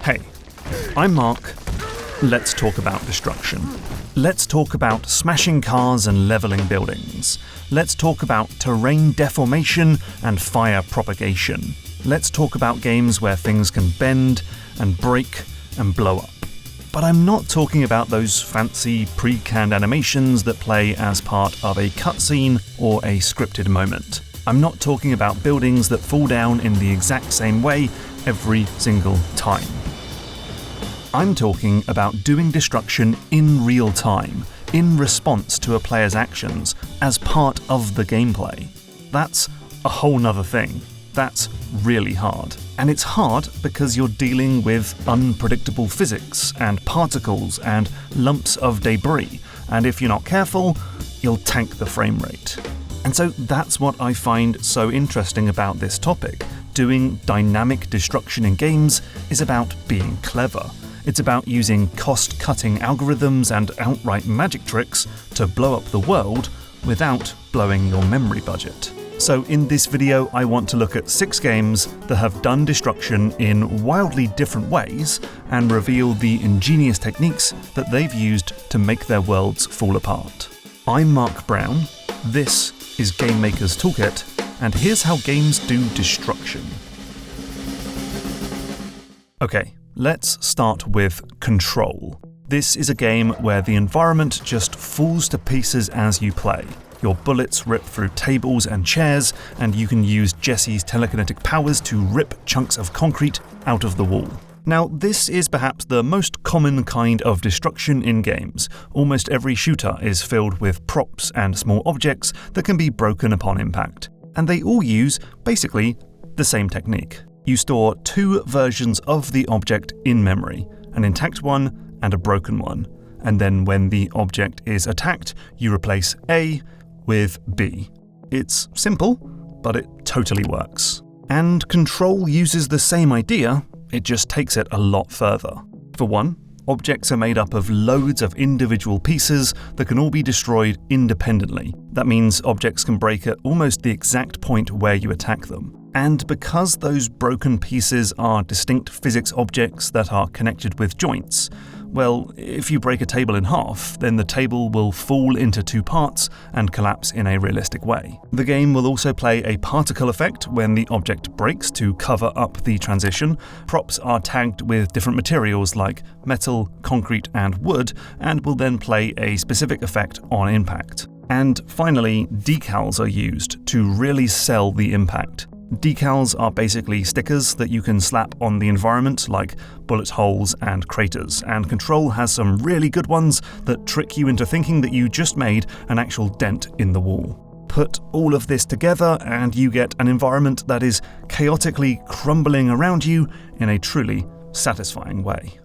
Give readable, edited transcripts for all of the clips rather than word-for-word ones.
Hey, I'm Mark. Let's talk about destruction. Let's talk about smashing cars and leveling buildings. Let's talk about terrain deformation and fire propagation. Let's talk about games where things can bend and break and blow up. But I'm not talking about those fancy pre-canned animations that play as part of a cutscene or a scripted moment. I'm not talking about buildings that fall down in the exact same way every single time. I'm talking about doing destruction in real time, in response to a player's actions, as part of the gameplay. That's a whole nother thing. That's really hard. And it's hard because you're dealing with unpredictable physics and particles and lumps of debris, and if you're not careful, you'll tank the frame rate. And so that's what I find so interesting about this topic. Doing dynamic destruction in games is about being clever. It's about using cost-cutting algorithms and outright magic tricks to blow up the world without blowing your memory budget. So in this video, I want to look at 6 games that have done destruction in wildly different ways and reveal the ingenious techniques that they've used to make their worlds fall apart. I'm Mark Brown, this is Game Maker's Toolkit, and here's how games do destruction. Okay, let's start with Control. This is a game where the environment just falls to pieces as you play. Your bullets rip through tables and chairs, and you can use Jesse's telekinetic powers to rip chunks of concrete out of the wall. Now, this is perhaps the most common kind of destruction in games. Almost every shooter is filled with props and small objects that can be broken upon impact. And they all use, basically, the same technique. You store 2 versions of the object in memory, an intact one and a broken one. And then when the object is attacked, you replace A with B. It's simple, but it totally works. And Control uses the same idea, it just takes it a lot further. For one, objects are made up of loads of individual pieces that can all be destroyed independently. That means objects can break at almost the exact point where you attack them. And because those broken pieces are distinct physics objects that are connected with joints, well, if you break a table in half, then the table will fall into 2 parts and collapse in a realistic way. The game will also play a particle effect when the object breaks to cover up the transition. Props are tagged with different materials like metal, concrete, and wood, and will then play a specific effect on impact. And finally, decals are used to really sell the impact. Decals are basically stickers that you can slap on the environment, like bullet holes and craters, and Control has some really good ones that trick you into thinking that you just made an actual dent in the wall. Put all of this together and you get an environment that is chaotically crumbling around you in a truly satisfying way.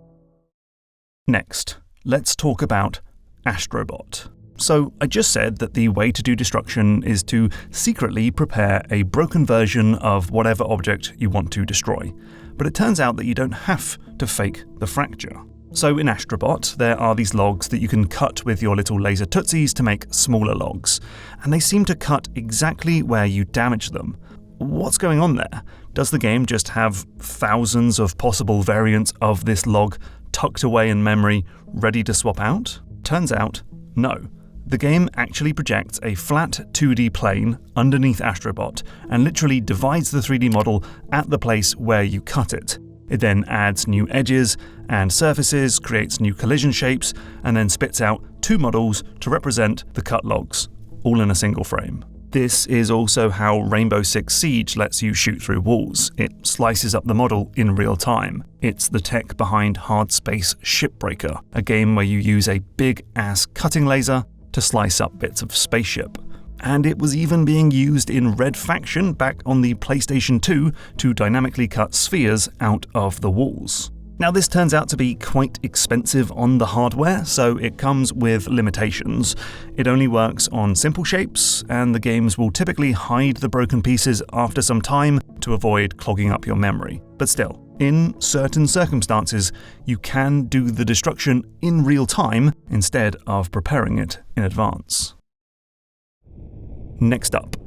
Next, let's talk about Astro Bot. So I just said that the way to do destruction is to secretly prepare a broken version of whatever object you want to destroy. But it turns out that you don't have to fake the fracture. So in Astro Bot, there are these logs that you can cut with your little laser tootsies to make smaller logs. And they seem to cut exactly where you damage them. What's going on there? Does the game just have thousands of possible variants of this log tucked away in memory, ready to swap out? Turns out, no. The game actually projects a flat 2D plane underneath Astro Bot and literally divides the 3D model at the place where you cut it. It then adds new edges and surfaces, creates new collision shapes, and then spits out 2 models to represent the cut logs, all in a single frame. This is also how Rainbow Six Siege lets you shoot through walls. It slices up the model in real time. It's the tech behind Hardspace Shipbreaker, a game where you use a big-ass cutting laser to slice up bits of Spaceship. And it was even being used in Red Faction back on the PlayStation 2 to dynamically cut spheres out of the walls. Now this turns out to be quite expensive on the hardware, so it comes with limitations. It only works on simple shapes, and the games will typically hide the broken pieces after some time to avoid clogging up your memory. But still, in certain circumstances, you can do the destruction in real time instead of preparing it in advance. Next up,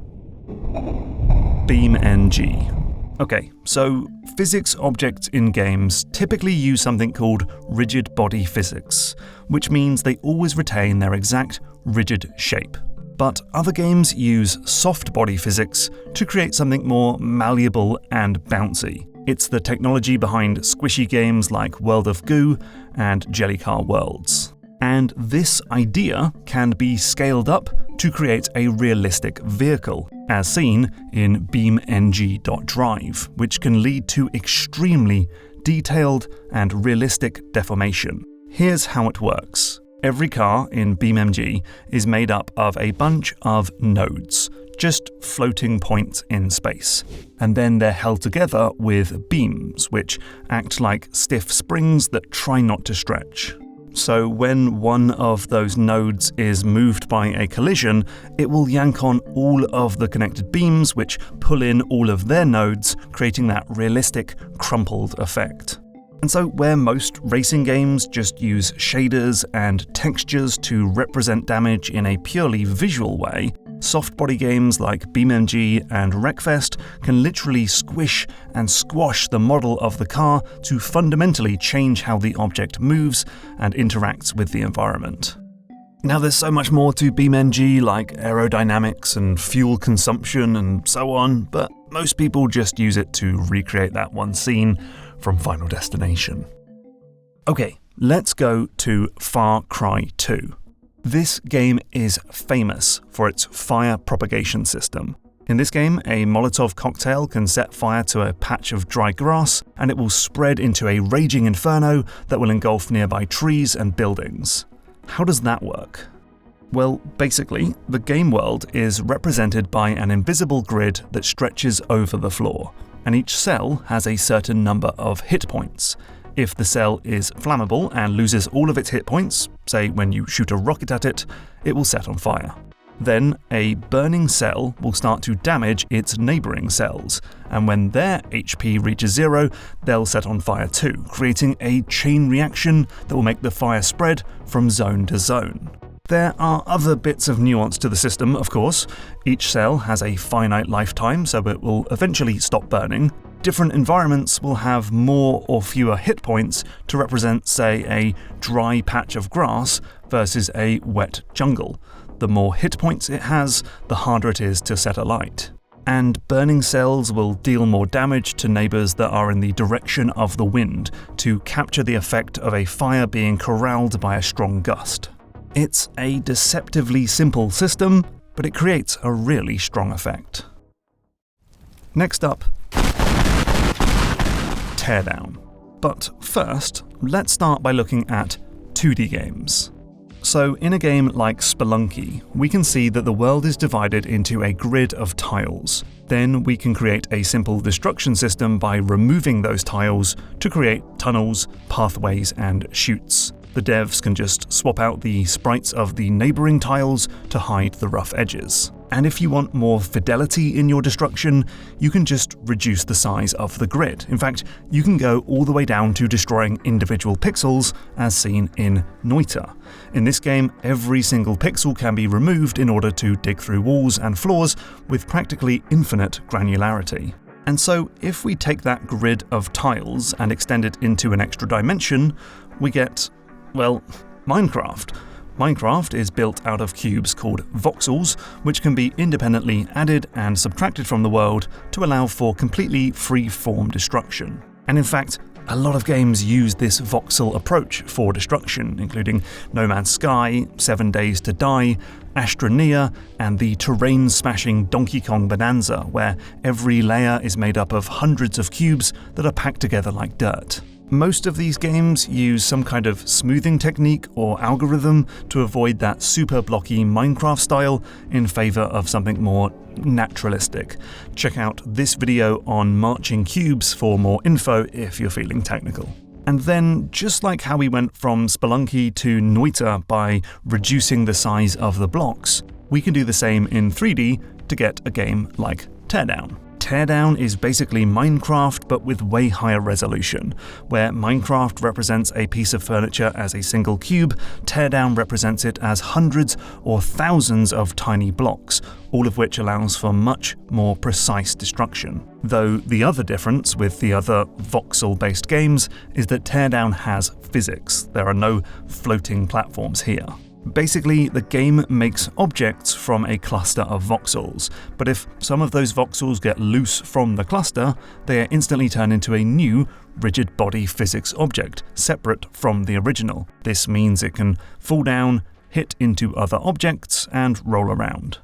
BeamNG. Okay, so physics objects in games typically use something called rigid body physics, which means they always retain their exact rigid shape. But other games use soft body physics to create something more malleable and bouncy. It's the technology behind squishy games like World of Goo and Jellycar Worlds. And this idea can be scaled up to create a realistic vehicle, as seen in BeamNG.drive, which can lead to extremely detailed and realistic deformation. Here's how it works. Every car in BeamNG is made up of a bunch of nodes, just floating points in space. And then they're held together with beams, which act like stiff springs that try not to stretch. So when one of those nodes is moved by a collision, it will yank on all of the connected beams, which pull in all of their nodes, creating that realistic, crumpled effect. And so where most racing games just use shaders and textures to represent damage in a purely visual way, soft body games like BeamNG and Wreckfest can literally squish and squash the model of the car to fundamentally change how the object moves and interacts with the environment. Now there's so much more to BeamNG, like aerodynamics and fuel consumption and so on, but most people just use it to recreate that one scene from Final Destination. Okay, let's go to Far Cry 2. This game is famous for its fire propagation system. In this game, a Molotov cocktail can set fire to a patch of dry grass, and it will spread into a raging inferno that will engulf nearby trees and buildings. How does that work? Well, basically, the game world is represented by an invisible grid that stretches over the floor, and each cell has a certain number of hit points. If the cell is flammable and loses all of its hit points, say when you shoot a rocket at it, it will set on fire. Then, a burning cell will start to damage its neighbouring cells, and when their HP reaches 0, they'll set on fire too, creating a chain reaction that will make the fire spread from zone to zone. There are other bits of nuance to the system, of course. Each cell has a finite lifetime, so it will eventually stop burning. Different environments will have more or fewer hit points to represent, say, a dry patch of grass versus a wet jungle. The more hit points it has, the harder it is to set alight. And burning cells will deal more damage to neighbours that are in the direction of the wind to capture the effect of a fire being corralled by a strong gust. It's a deceptively simple system, but it creates a really strong effect. Next up, Teardown. But first, let's start by looking at 2D games. So in a game like Spelunky, we can see that the world is divided into a grid of tiles. Then we can create a simple destruction system by removing those tiles to create tunnels, pathways, and chutes. The devs can just swap out the sprites of the neighbouring tiles to hide the rough edges. And if you want more fidelity in your destruction, you can just reduce the size of the grid. In fact, you can go all the way down to destroying individual pixels, as seen in Noita. In this game, every single pixel can be removed in order to dig through walls and floors with practically infinite granularity. And so, if we take that grid of tiles and extend it into an extra dimension, we get, well, Minecraft. Minecraft is built out of cubes called voxels, which can be independently added and subtracted from the world to allow for completely free-form destruction. And in fact, a lot of games use this voxel approach for destruction, including No Man's Sky, 7 Days to Die, Astroneer, and the terrain-smashing Donkey Kong Bonanza, where every layer is made up of hundreds of cubes that are packed together like dirt. Most of these games use some kind of smoothing technique or algorithm to avoid that super blocky Minecraft style in favour of something more naturalistic. Check out this video on marching cubes for more info if you're feeling technical. And then, just like how we went from Spelunky to Noita by reducing the size of the blocks, we can do the same in 3D to get a game like Teardown. Teardown is basically Minecraft but with way higher resolution. Where Minecraft represents a piece of furniture as a single cube, Teardown represents it as hundreds or thousands of tiny blocks, all of which allows for much more precise destruction. Though the other difference with the other voxel-based games is that Teardown has physics. There are no floating platforms here. Basically, the game makes objects from a cluster of voxels, but if some of those voxels get loose from the cluster, they are instantly turned into a new rigid body physics object, separate from the original. This means it can fall down, hit into other objects, and roll around.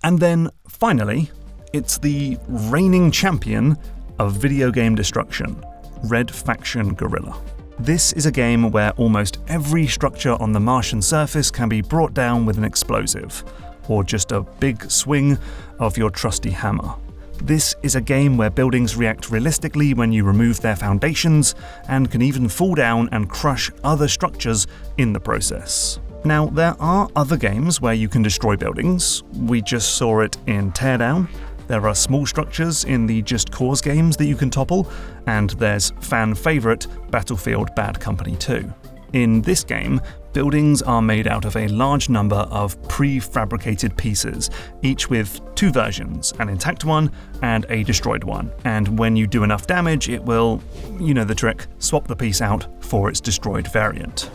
And then, finally, it's the reigning champion of video game destruction, Red Faction Guerilla. This is a game where almost every structure on the Martian surface can be brought down with an explosive, or just a big swing of your trusty hammer. This is a game where buildings react realistically when you remove their foundations, and can even fall down and crush other structures in the process. Now, there are other games where you can destroy buildings. We just saw it in Teardown. There are small structures in the Just Cause games that you can topple, and there's fan favourite Battlefield Bad Company 2. In this game, buildings are made out of a large number of prefabricated pieces, each with two versions, an intact one and a destroyed one. And when you do enough damage, it will, you know the trick, swap the piece out for its destroyed variant.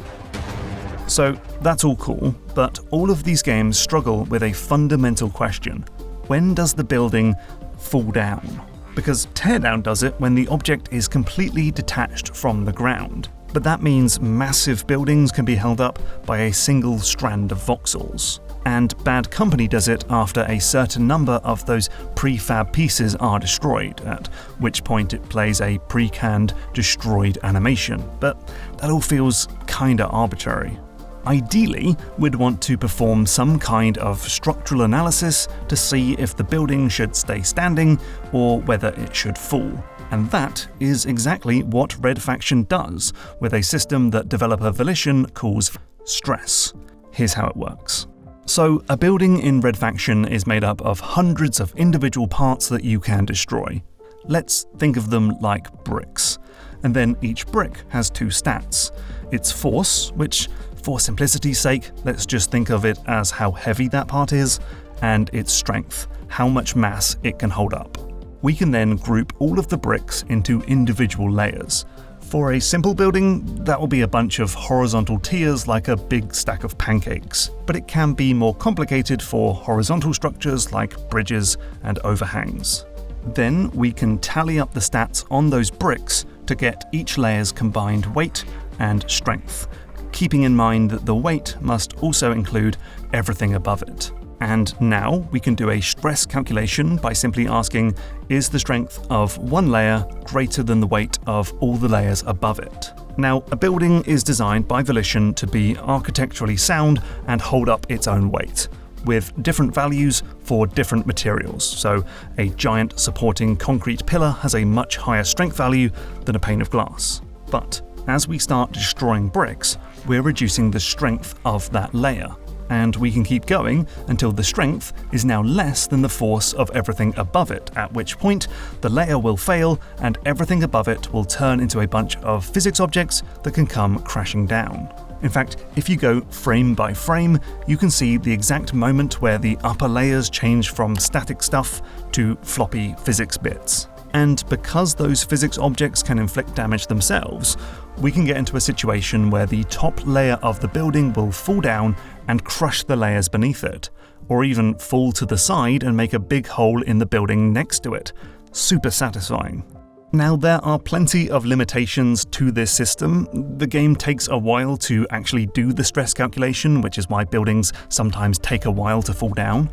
So that's all cool, but all of these games struggle with a fundamental question. When does the building fall down? Because Teardown does it when the object is completely detached from the ground. But that means massive buildings can be held up by a single strand of voxels. And Bad Company does it after a certain number of those prefab pieces are destroyed, at which point it plays a pre-canned destroyed animation. But that all feels kinda arbitrary. Ideally, we'd want to perform some kind of structural analysis to see if the building should stay standing or whether it should fall. And that is exactly what Red Faction does, with a system that developer Volition calls stress. Here's how it works. So, a building in Red Faction is made up of hundreds of individual parts that you can destroy. Let's think of them like bricks. And then each brick has two stats. Its force, which, for simplicity's sake, let's just think of it as how heavy that part is, and its strength, how much mass it can hold up. We can then group all of the bricks into individual layers. For a simple building, that will be a bunch of horizontal tiers like a big stack of pancakes, but it can be more complicated for horizontal structures like bridges and overhangs. Then we can tally up the stats on those bricks to get each layer's combined weight and strength, keeping in mind that the weight must also include everything above it. And now we can do a stress calculation by simply asking, is the strength of one layer greater than the weight of all the layers above it? Now, a building is designed by Volition to be architecturally sound and hold up its own weight, with different values for different materials. So a giant supporting concrete pillar has a much higher strength value than a pane of glass. But as we start destroying bricks, we're reducing the strength of that layer. And we can keep going until the strength is now less than the force of everything above it, at which point the layer will fail and everything above it will turn into a bunch of physics objects that can come crashing down. In fact, if you go frame by frame, you can see the exact moment where the upper layers change from static stuff to floppy physics bits. And because those physics objects can inflict damage themselves, we can get into a situation where the top layer of the building will fall down and crush the layers beneath it, or even fall to the side and make a big hole in the building next to it. Super satisfying. Now, there are plenty of limitations to this system. The game takes a while to actually do the stress calculation, which is why buildings sometimes take a while to fall down.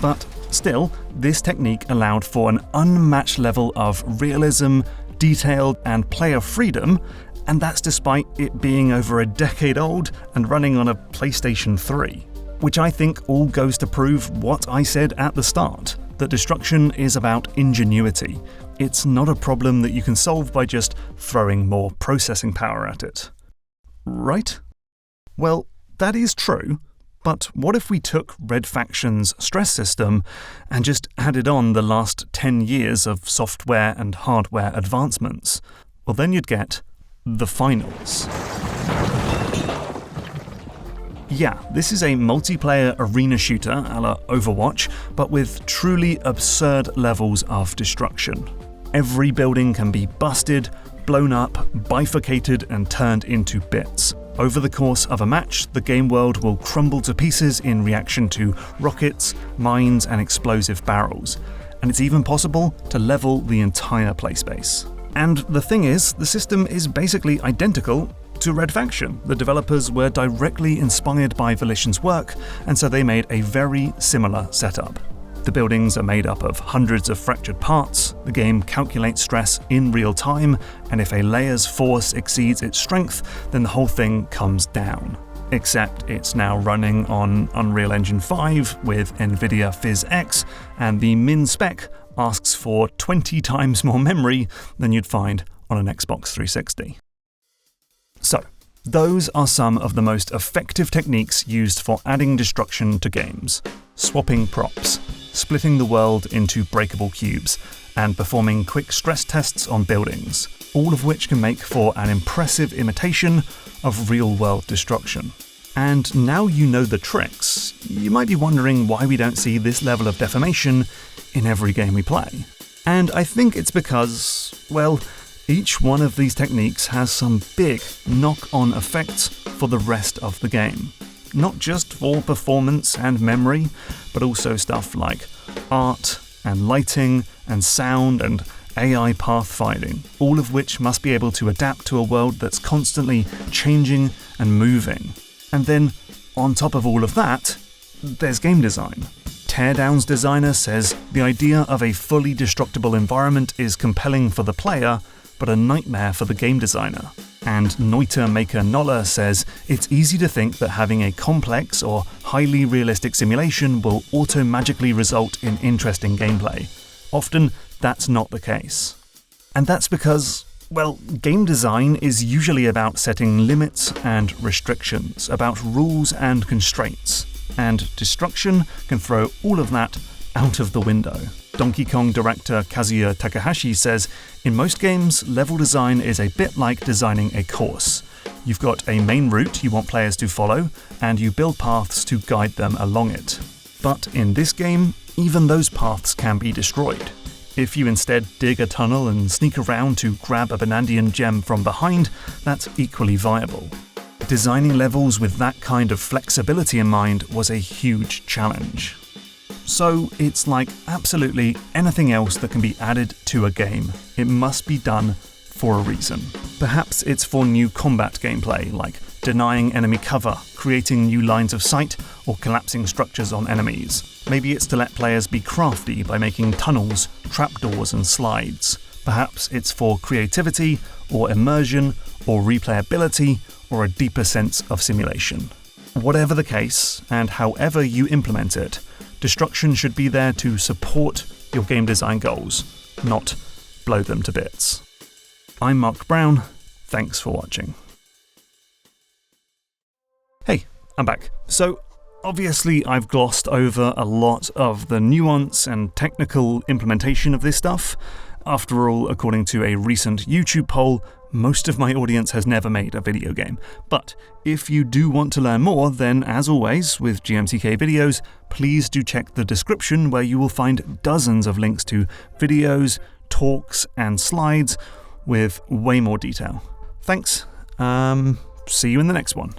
But still, this technique allowed for an unmatched level of realism, detail, and player freedom, and that's despite it being over a decade old and running on a PlayStation 3. Which I think all goes to prove what I said at the start, that destruction is about ingenuity. It's not a problem that you can solve by just throwing more processing power at it. Right? Well, that is true, But what if we took Red Faction's stress system and just added on the last 10 years of software and hardware advancements? Well, then you'd get the finals. Yeah, this is a multiplayer arena shooter a la Overwatch, but with truly absurd levels of destruction. Every building can be busted, blown up, bifurcated, and turned into bits. Over the course of a match, the game world will crumble to pieces in reaction to rockets, mines, and explosive barrels. And it's even possible to level the entire playspace. And the thing is, the system is basically identical to Red Faction. The developers were directly inspired by Volition's work, and so they made a very similar setup. The buildings are made up of hundreds of fractured parts, the game calculates stress in real time, and if a layer's force exceeds its strength, then the whole thing comes down. Except it's now running on Unreal Engine 5 with NVIDIA PhysX, and the min spec asks for 20 times more memory than you'd find on an Xbox 360. So, those are some of the most effective techniques used for adding destruction to games. Swapping props, splitting the world into breakable cubes, and performing quick stress tests on buildings, all of which can make for an impressive imitation of real-world destruction. And now you know the tricks, you might be wondering why we don't see this level of deformation in every game we play. And I think it's because, well, each one of these techniques has some big knock-on effects for the rest of the game. Not just for performance and memory, but also stuff like art and lighting and sound and AI pathfinding, all of which must be able to adapt to a world that's constantly changing and moving. And then, on top of all of that, there's game design. Teardown's designer says the idea of a fully destructible environment is compelling for the player, but a nightmare for the game designer. And Noita maker Nolla says it's easy to think that having a complex or highly realistic simulation will auto-magically result in interesting gameplay. Often, that's not the case. And that's because, well, game design is usually about setting limits and restrictions, about rules and constraints. And destruction can throw all of that out of the window. Donkey Kong director Kazuya Takahashi says, in most games, level design is a bit like designing a course. You've got a main route you want players to follow, and you build paths to guide them along it. But in this game, even those paths can be destroyed. If you instead dig a tunnel and sneak around to grab a Banandian gem from behind, that's equally viable. Designing levels with that kind of flexibility in mind was a huge challenge. So it's like absolutely anything else that can be added to a game. It must be done for a reason. Perhaps it's for new combat gameplay, like denying enemy cover, creating new lines of sight, or collapsing structures on enemies. Maybe it's to let players be crafty by making tunnels, trapdoors, and slides. Perhaps it's for creativity, or immersion, or replayability, or a deeper sense of simulation. Whatever the case, and however you implement it, destruction should be there to support your game design goals, not blow them to bits. I'm Mark Brown, thanks for watching. Hey, I'm back. So, obviously I've glossed over a lot of the nuance and technical implementation of this stuff. After all, according to a recent YouTube poll, most of my audience has never made a video game. But if you do want to learn more, then as always, with GMTK videos, please do check the description where you will find dozens of links to videos, talks, and slides with way more detail. Thanks. See you in the next one.